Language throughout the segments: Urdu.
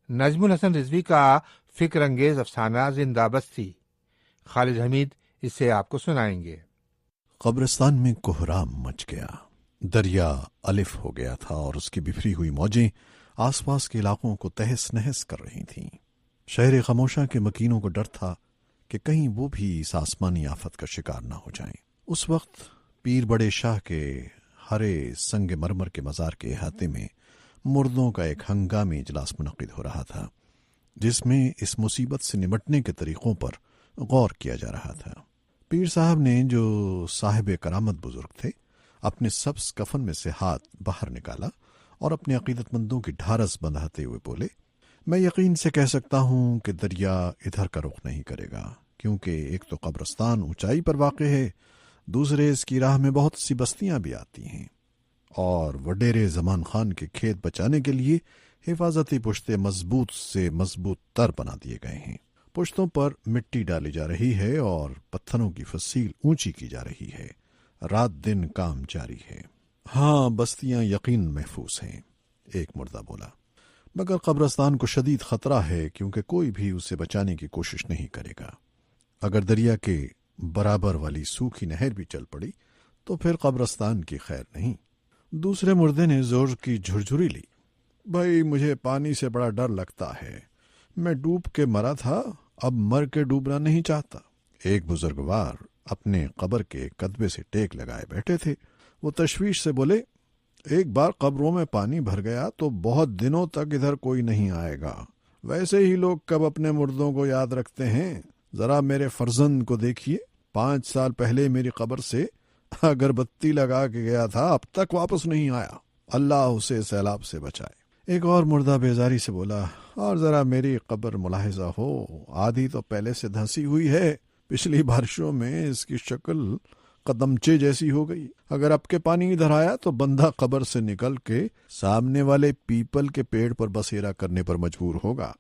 نجم الحسن رضوی کا فکر انگیز افسانہ زندہ بستی، خالد حمید اس سے آپ کو سنائیں گے۔ قبرستان میں کوہرام مچ گیا، دریا الف ہو گیا تھا اور اس کی بفری ہوئی موجیں آس پاس کے علاقوں کو تہس نہس کر رہی تھیں۔ شہر خاموشہ کے مکینوں کو ڈر تھا کہ کہیں وہ بھی اس آسمانی آفت کا شکار نہ ہو جائیں۔ اس وقت پیر بڑے شاہ کے ہرے سنگ مرمر کے مزار کے احاطے میں مردوں کا ایک ہنگامی اجلاس منعقد ہو رہا تھا، جس میں اس مصیبت سے نمٹنے کے طریقوں پر غور کیا جا رہا تھا۔ پیر صاحب نے، جو صاحب کرامت بزرگ تھے، اپنے سبز کفن میں سے ہاتھ باہر نکالا اور اپنے عقیدت مندوں کی ڈھارس بندھاتے ہوئے بولے، میں یقین سے کہہ سکتا ہوں کہ دریا ادھر کا رخ نہیں کرے گا، کیونکہ ایک تو قبرستان اونچائی پر واقع ہے، دوسرے اس کی راہ میں بہت سی بستیاں بھی آتی ہیں، اور وڈیرے زمان خان کے کھیت بچانے کے لیے حفاظتی پشتے مضبوط سے مضبوط تر بنا دیے گئے ہیں۔ پشتوں پر مٹی ڈالی جا رہی ہے اور پتھروں کی فصیل اونچی کی جا رہی ہے، رات دن کام جاری ہے۔ ہاں، بستیاں یقین محفوظ ہیں، ایک مردہ بولا، مگر قبرستان کو شدید خطرہ ہے، کیونکہ کوئی بھی اسے بچانے کی کوشش نہیں کرے گا۔ اگر دریا کے برابر والی سوکھی نہر بھی چل پڑی تو پھر قبرستان کی خیر نہیں۔ دوسرے مردے نے زور کی جھرجھری لی، بھائی مجھے پانی سے بڑا ڈر لگتا ہے، میں ڈوب کے مرا تھا، اب مر کے ڈوبنا نہیں چاہتا۔ ایک بزرگوار اپنے قبر کے کدبے سے ٹیک لگائے بیٹھے تھے، وہ تشویش سے بولے، ایک بار قبروں میں پانی بھر گیا تو بہت دنوں تک ادھر کوئی نہیں آئے گا۔ ویسے ہی لوگ کب اپنے مردوں کو یاد رکھتے ہیں؟ ذرا میرے فرزند کو دیکھیے، 5 سال پہلے میری قبر سے اگربتی لگا کے گیا تھا، اب تک واپس نہیں آیا، اللہ اسے سیلاب سے بچائے۔ ایک اور مردہ بیزاری سے بولا، اور ذرا میری قبر ملاحظہ ہو، آدھی تو پہلے سے دھنسی ہوئی ہے، پچھلی بارشوں میں اس کی شکل قدمچے جیسی ہو گئی، اگر اب کے پانی ادھر آیا تو بندہ قبر سے نکل کے سامنے والے پیپل کے پیڑ پر بسیرا کرنے پر مجبور ہوگا۔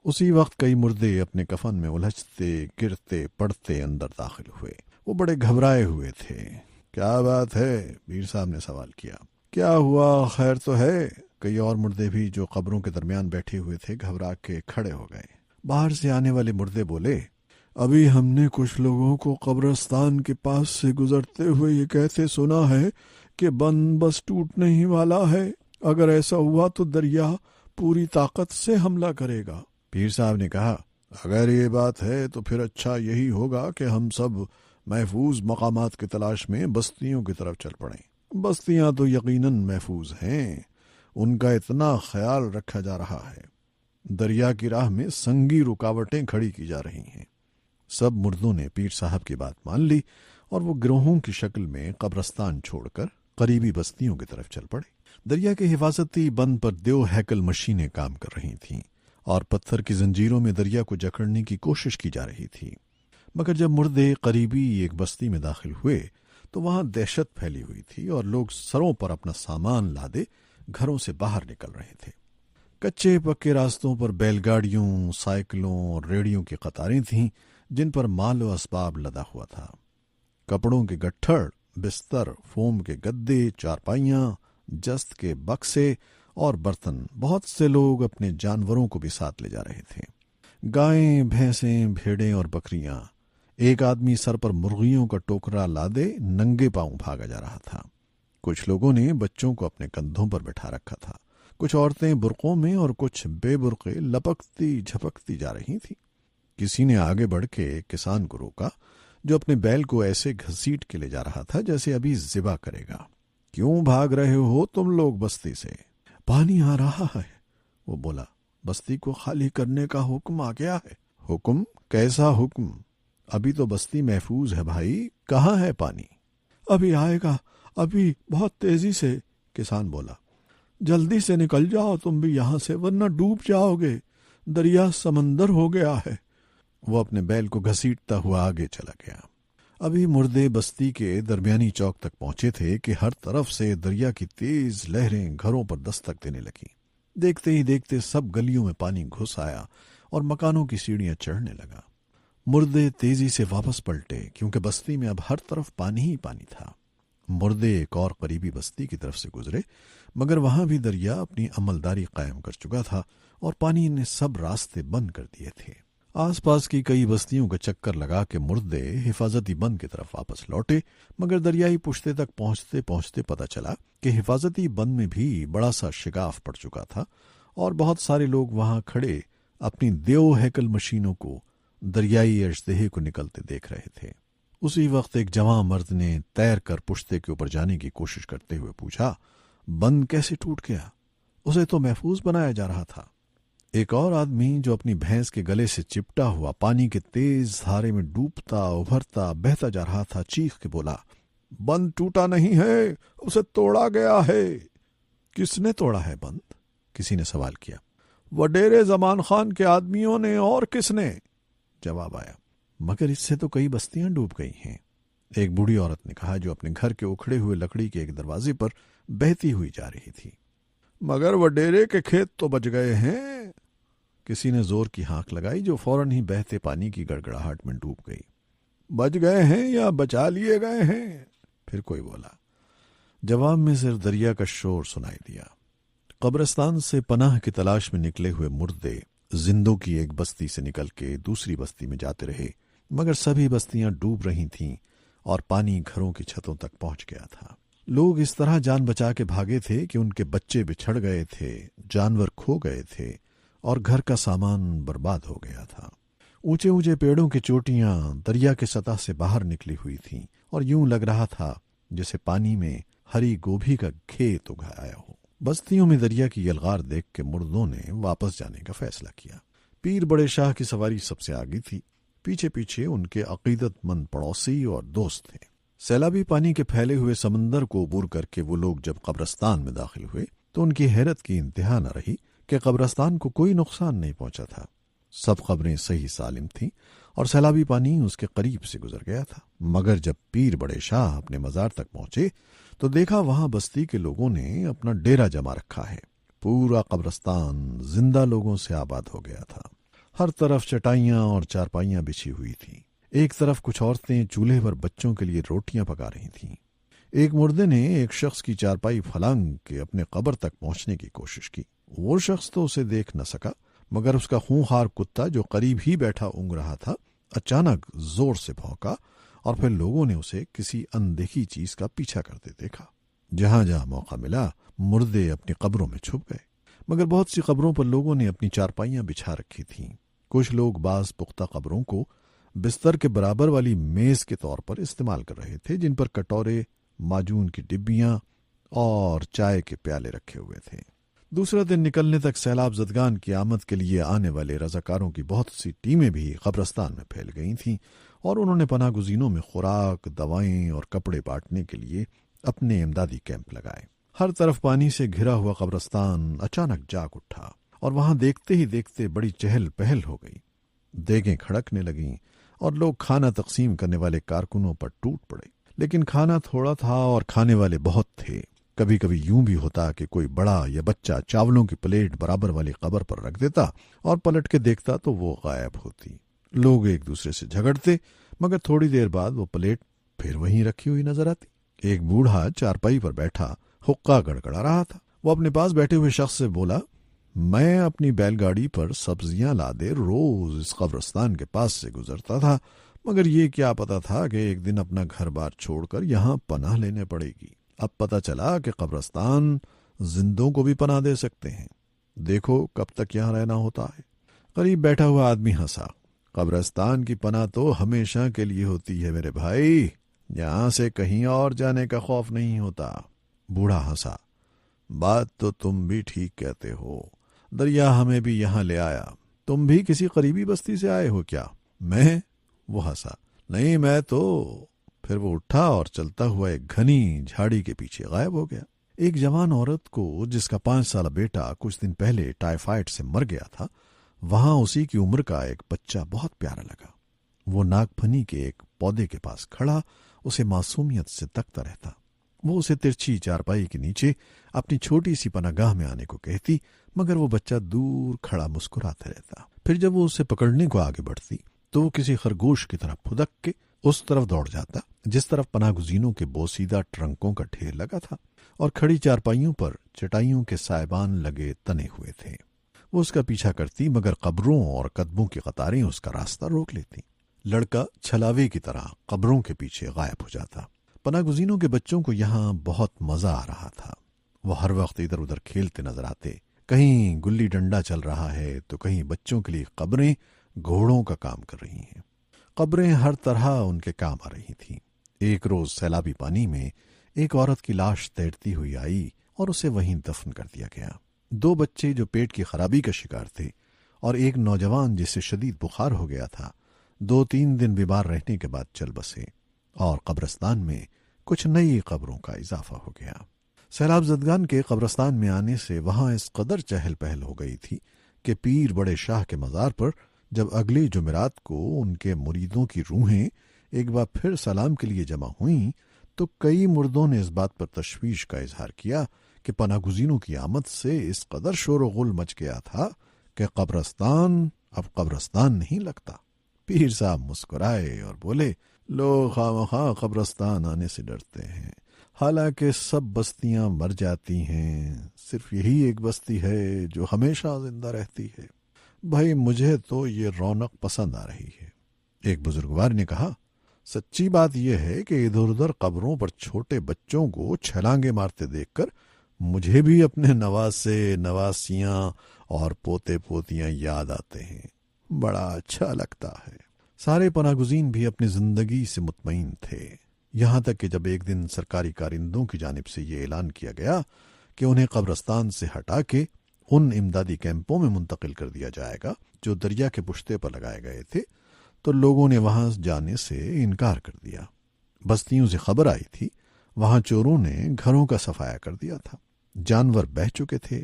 اسی وقت کئی مردے اپنے کفن میں الجھتے گرتے پڑتے اندر داخل ہوئے۔ وہ بڑے گھبرائے ہوئے تھے۔ کیا بات ہے؟ پیر صاحب نے سوال کیا۔ کیا ہوا، خیر تو ہے؟ کئی اور مردے بھی جو قبروں کے درمیان بیٹھے ہوئے تھے گھبرا کے کھڑے ہو گئے۔ باہر سے آنے والے مردے بولے، ابھی ہم نے کچھ لوگوں کو قبرستان کے پاس سے گزرتے ہوئے یہ کہتے سنا ہے کہ بند بس ٹوٹنے ہی والا ہے، اگر ایسا ہوا تو دریا پوری طاقت سے حملہ کرے گا۔ پیر صاحب نے کہا، اگر یہ بات ہے تو پھر اچھا یہی ہوگا کہ ہم سب محفوظ مقامات کی تلاش میں بستیوں کی طرف چل پڑیں۔ بستیاں تو یقیناً محفوظ ہیں، ان کا اتنا خیال رکھا جا رہا ہے، دریا کی راہ میں سنگی رکاوٹیں کھڑی کی جا رہی ہیں۔ سب مردوں نے پیر صاحب کی بات مان لی اور وہ گروہوں کی شکل میں قبرستان چھوڑ کر قریبی بستیوں کی طرف چل پڑے۔ دریا کے حفاظتی بند پر دیو ہیکل مشینیں کام کر رہی تھیں اور پتھر کی زنجیروں میں دریا کو جکڑنے کی کوشش کی جا رہی تھی، مگر جب مردے قریبی ایک بستی میں داخل ہوئے تو وہاں دہشت پھیلی ہوئی تھی اور لوگ سروں پر اپنا سامان لادے گھروں سے باہر نکل رہے تھے۔ کچے پکے راستوں پر بیل گاڑیوں، سائیکلوں اور ریڑیوں کی قطاریں تھیں جن پر مال و اسباب لدا ہوا تھا۔ کپڑوں کے گٹھڑ، بستر، فوم کے گدے، چارپائیاں، جست کے بکسے اور برتن، بہت سے لوگ اپنے جانوروں کو بھی ساتھ لے جا رہے تھے۔ گائیں، بھینسیں، بھیڑیں اور بکریاں۔ ایک آدمی سر پر مرغیوں کا ٹوکرا لادے ننگے پاؤں بھاگا جا رہا تھا۔ کچھ لوگوں نے بچوں کو اپنے کندھوں پر بٹھا رکھا تھا، کچھ عورتیں برقعوں میں اور کچھ بے برقعے لپکتی جھپکتی جا رہی تھیں۔ کسی نے آگے بڑھ کے ایک کسان کو روکا جو اپنے بیل کو ایسے گھسیٹ کے لے جا رہا تھا جیسے ابھی ذبح کرے گا۔ کیوں بھاگ رہے ہو تم لوگ بستی سے؟ پانی آ رہا ہے، وہ بولا، بستی کو خالی کرنے کا حکم آ گیا ہے۔ حکم؟ کیسا حکم؟ ابھی تو بستی محفوظ ہے بھائی، کہاں ہے پانی؟ ابھی آئے گا، ابھی بہت تیزی سے، کسان بولا۔ جلدی سے نکل جاؤ تم بھی یہاں سے، ورنہ ڈوب جاؤ گے، دریا سمندر ہو گیا ہے۔ وہ اپنے بیل کو گھسیٹتا ہوا آگے چلا گیا۔ ابھی مردے بستی کے درمیانی چوک تک پہنچے تھے کہ ہر طرف سے دریا کی تیز لہریں گھروں پر دستک دینے لگیں۔ دیکھتے ہی دیکھتے سب گلیوں میں پانی گھس آیا اور مکانوں کی سیڑھیاں چڑھنے لگا۔ مردے تیزی سے واپس پلٹے کیونکہ بستی میں اب ہر طرف پانی ہی پانی تھا۔ مردے ایک اور قریبی بستی کی طرف سے گزرے، مگر وہاں بھی دریا اپنی عملداری قائم کر چکا تھا اور پانی نے سب راستے بند کر دیے تھے۔ آس پاس کی کئی بستیوں کا چکر لگا کے مردے حفاظتی بند کی طرف واپس لوٹے، مگر دریائی پشتے تک پہنچتے پہنچتے پتہ چلا کہ حفاظتی بند میں بھی بڑا سا شگاف پڑ چکا تھا اور بہت سارے لوگ وہاں کھڑے اپنی دیو ہیکل مشینوں کو دریائی اژدہے کو نکلتے دیکھ رہے تھے۔ اسی وقت ایک جوان مرد نے تیر کر پشتے کے اوپر جانے کی کوشش کرتے ہوئے پوچھا، بند کیسے ٹوٹ گیا؟ اسے تو محفوظ بنایا جا رہا تھا۔ ایک اور آدمی جو اپنی بھینس کے گلے سے چپٹا ہوا پانی کے تیز دھارے میں ڈوبتا ابھرتا بہتا جا رہا تھا، چیخ کے بولا، بند ٹوٹا نہیں ہے، اسے توڑا گیا ہے۔ کس نے توڑا ہے بند؟ کسی نے سوال کیا۔ وڈیرے زمان خان کے آدمیوں نے، اور کس نے؟ جواب آیا، مگر اس سے تو کئی بستیاں ڈوب گئی ہیں۔ ایک بوڑھی عورت نے کہا جو اپنے گھر کے اکھڑے ہوئے لکڑی کے ایک دروازے پر بہتی ہوئی جا رہی تھی۔ مگر وڈیرے کے کھیت تو بچ گئے ہیں۔ کسی نے زور کی ہانک لگائی جو فوراً ہی بہتے پانی کی گڑگڑاہٹ میں ڈوب گئی۔ بچ گئے ہیں یا بچا لیے گئے ہیں؟ پھر کوئی بولا۔ جواب میں صرف دریا کا شور سنائی دیا۔ قبرستان سے پناہ کی تلاش میں نکلے ہوئے مردے زندوں کی ایک بستی سے نکل کے دوسری بستی میں جاتے رہے، مگر سبھی بستیاں ڈوب رہی تھیں اور پانی گھروں کی چھتوں تک پہنچ گیا تھا۔ لوگ اس طرح جان بچا کے بھاگے تھے کہ ان کے بچے بچھڑ گئے تھے، جانور کھو گئے تھے اور گھر کا سامان برباد ہو گیا تھا۔ اونچے اونچے پیڑوں کی چوٹیاں دریا کے سطح سے باہر نکلی ہوئی تھیں اور یوں لگ رہا تھا جیسے پانی میں ہری گوبھی کا کھیت اگایا ہو۔ بستیوں میں دریا کی یلغار دیکھ کے مردوں نے واپس جانے کا فیصلہ کیا۔ پیر بڑے شاہ کی سواری سب سے آگے تھی، پیچھے پیچھے ان کے عقیدت مند پڑوسی اور دوست تھے۔ سیلابی پانی کے پھیلے ہوئے سمندر کو عبور کر کے وہ لوگ جب قبرستان میں داخل ہوئے تو ان کی حیرت کی انتہا نہ رہی کہ قبرستان کو کوئی نقصان نہیں پہنچا تھا۔ سب قبریں صحیح سالم تھیں اور سیلابی پانی اس کے قریب سے گزر گیا تھا، مگر جب پیر بڑے شاہ اپنے مزار تک پہنچے تو دیکھا وہاں بستی کے لوگوں نے اپنا ڈیرا جما رکھا ہے۔ پورا قبرستان زندہ لوگوں سے آباد ہو گیا تھا۔ ہر طرف چٹائیاں اور چارپائیاں بچھی ہوئی تھیں۔ ایک طرف کچھ عورتیں چولہے پر بچوں کے لیے روٹیاں پکا رہی تھیں۔ ایک مردے نے ایک شخص کی چارپائی پھلانگ کے اپنے قبر تک پہنچنے کی کوشش کی۔ وہ شخص تو اسے دیکھ نہ سکا، مگر اس کا خونخوار کتا جو قریب ہی بیٹھا اونگ رہا تھا اچانک زور سے بھونکا اور پھر لوگوں نے اسے کسی اندیکھی چیز کا پیچھا کرتے دیکھا۔ جہاں جہاں موقع ملا مردے اپنی قبروں میں چھپ گئے، مگر بہت سی قبروں پر لوگوں نے اپنی چارپائیاں بچھا رکھی تھیں۔ کچھ لوگ بعض پختہ قبروں کو بستر کے برابر والی میز کے طور پر استعمال کر رہے تھے، جن پر کٹورے، معجون کی ڈبیاں اور چائے کے پیالے رکھے ہوئے تھے۔ دوسرا دن نکلنے تک سیلاب زدگان کی آمد کے لیے آنے والے رضاکاروں کی بہت سی ٹیمیں بھی قبرستان میں پھیل گئی تھیں اور انہوں نے پناہ گزینوں میں خوراک، دوائیں اور کپڑے بانٹنے کے لیے اپنے امدادی کیمپ لگائے۔ ہر طرف پانی سے گھرا ہوا قبرستان اچانک جاگ اٹھا اور وہاں دیکھتے ہی دیکھتے بڑی چہل پہل ہو گئی۔ دیگیں کھڑکنے لگیں اور لوگ کھانا تقسیم کرنے والے کارکنوں پر ٹوٹ پڑے، لیکن کھانا تھوڑا تھا اور کھانے والے بہت تھے۔ کبھی کبھی یوں بھی ہوتا کہ کوئی بڑا یا بچہ چاولوں کی پلیٹ برابر والی قبر پر رکھ دیتا اور پلٹ کے دیکھتا تو وہ غائب ہوتی۔ لوگ ایک دوسرے سے جھگڑتے، مگر تھوڑی دیر بعد وہ پلیٹ پھر وہیں رکھی ہوئی نظر آتی۔ ایک بوڑھا چارپائی پر بیٹھا حقہ گڑگڑا رہا تھا۔ وہ اپنے پاس بیٹھے ہوئے شخص سے بولا، میں اپنی بیل گاڑی پر سبزیاں لادے روز اس قبرستان کے پاس سے گزرتا تھا، مگر یہ کیا پتا تھا کہ ایک دن اپنا گھر بار چھوڑ کر یہاں پناہ لینے پڑے گی۔ اب پتا چلا کہ قبرستان زندوں کو بھی پناہ دے سکتے ہیں۔ دیکھو کب تک یہاں رہنا ہوتا ہے۔ قریب بیٹھا ہوا آدمی ہنسا۔ قبرستان کی پناہ تو ہمیشہ کے لیے ہوتی ہے میرے بھائی، یہاں سے کہیں اور جانے کا خوف نہیں ہوتا۔ بوڑھا ہنسا، بات تو تم بھی ٹھیک کہتے ہو، دریا ہمیں بھی یہاں لے آیا۔ تم بھی کسی قریبی بستی سے آئے ہو کیا؟ میں؟ وہ ہنسا، نہیں میں تو۔ پھر وہ اٹھا اور چلتا ہوا ایک گھنی جھاڑی کے پیچھے غائب ہو گیا۔ ایک جوان عورت کو جس کا 5 سالہ بیٹا کچھ دن پہلے ٹائیفائڈ سے مر گیا تھا، وہاں اسی کی عمر کا ایک بچہ بہت پیارا لگا۔ وہ ناگ پھنی کے ایک پودے کے پاس کھڑا اسے معصومیت سے تکتا رہتا۔ وہ اسے ترچھی چارپائی کے نیچے اپنی چھوٹی سی پناہ گاہ میں آنے کو کہتی، مگر وہ بچہ دور کھڑا مسکراتا رہتا۔ پھر جب وہ اسے پکڑنے کو آگے بڑھتی تو وہ کسی خرگوش کی طرح پھدک کے اس طرف دوڑ جاتا، جس طرف پناہ گزینوں کے بوسیدہ ٹرنکوں کا ڈھیر لگا تھا اور کھڑی چارپائیوں پر چٹائیوں کے سائبان لگے تنے ہوئے تھے۔ وہ اس کا پیچھا کرتی مگر قبروں اور قدموں کی قطاریں اس کا راستہ روک لیتی۔ لڑکا چھلاوے کی طرح قبروں کے پیچھے غائب ہو جاتا۔ پناہ گزینوں کے بچوں کو یہاں بہت مزہ آ رہا تھا۔ وہ ہر وقت ادھر ادھر کھیلتے نظر آتے، کہیں گلی ڈنڈا چل رہا ہے تو کہیں بچوں کے لیے قبریں گھوڑوں کا کام کر رہی ہیں۔ قبریں ہر طرح ان کے کام آ رہی تھیں۔ ایک روز سیلابی پانی میں ایک عورت کی لاش تیرتی ہوئی آئی اور اسے وہیں دفن کر دیا گیا۔ 2 بچے جو پیٹ کی خرابی کا شکار تھے اور ایک نوجوان جسے شدید بخار ہو گیا تھا 2-3 دن بیمار رہنے کے بعد چل بسے اور قبرستان میں کچھ نئی قبروں کا اضافہ ہو گیا۔ سیلاب زدگان کے قبرستان میں آنے سے وہاں اس قدر چہل پہل ہو گئی تھی کہ پیر بڑے شاہ کے مزار پر جب اگلی جمعرات کو ان کے مریدوں کی روحیں ایک بار پھر سلام کے لیے جمع ہوئیں تو کئی مردوں نے اس بات پر تشویش کا اظہار کیا کہ پناہ گزینوں کی آمد سے اس قدر شور و غل مچ گیا تھا کہ قبرستان اب قبرستان نہیں لگتا۔ پیر صاحب مسکرائے اور بولے، لوگ خواہ قبرستان آنے سے ڈرتے ہیں، حالانکہ سب بستیاں مر جاتی ہیں، صرف یہی ایک بستی ہے جو ہمیشہ زندہ رہتی ہے۔ بھائی مجھے تو یہ رونق پسند آ رہی ہے۔ ایک بزرگوار نے کہا، سچی بات یہ ہے کہ ادھر ادھر قبروں پر چھوٹے بچوں کو چھلانگے مارتے دیکھ کر مجھے بھی اپنے نواسے نواسیاں اور پوتے پوتیاں یاد آتے ہیں، بڑا اچھا لگتا ہے۔ سارے پناہ گزین بھی اپنی زندگی سے مطمئن تھے، یہاں تک کہ جب ایک دن سرکاری کارندوں کی جانب سے یہ اعلان کیا گیا کہ انہیں قبرستان سے ہٹا کے ان امدادی کیمپوں میں منتقل کر دیا جائے گا جو دریا کے پشتے پر لگائے گئے تھے، تو لوگوں نے وہاں جانے سے انکار کر دیا۔ بستیوں سے خبر آئی تھی وہاں چوروں نے گھروں کا صفایا کر دیا تھا، جانور بہہ چکے تھے،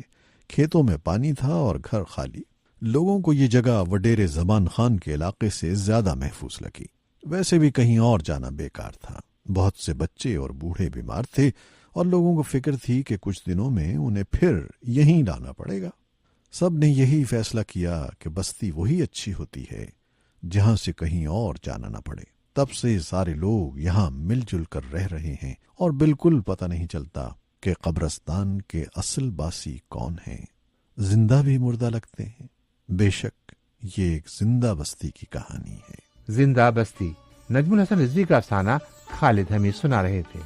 کھیتوں میں پانی تھا اور گھر خالی۔ لوگوں کو یہ جگہ وڈیر زمان خان کے علاقے سے زیادہ محفوظ لگی۔ ویسے بھی کہیں اور جانا بیکار تھا، بہت سے بچے اور بوڑھے بیمار تھے اور لوگوں کو فکر تھی کہ کچھ دنوں میں انہیں پھر یہیں لانا پڑے گا۔ سب نے یہی فیصلہ کیا کہ بستی وہی اچھی ہوتی ہے جہاں سے کہیں اور جانا نہ پڑے۔ تب سے سارے لوگ یہاں مل جل کر رہ رہے ہیں اور بالکل پتہ نہیں چلتا کہ قبرستان کے اصل باسی کون ہیں۔ زندہ بھی مردہ لگتے ہیں۔ بے شک یہ ایک زندہ بستی کی کہانی ہے۔ زندہ بستی، نجم الحسن رضوی کا افسانہ خالد حمید سنا رہے تھے۔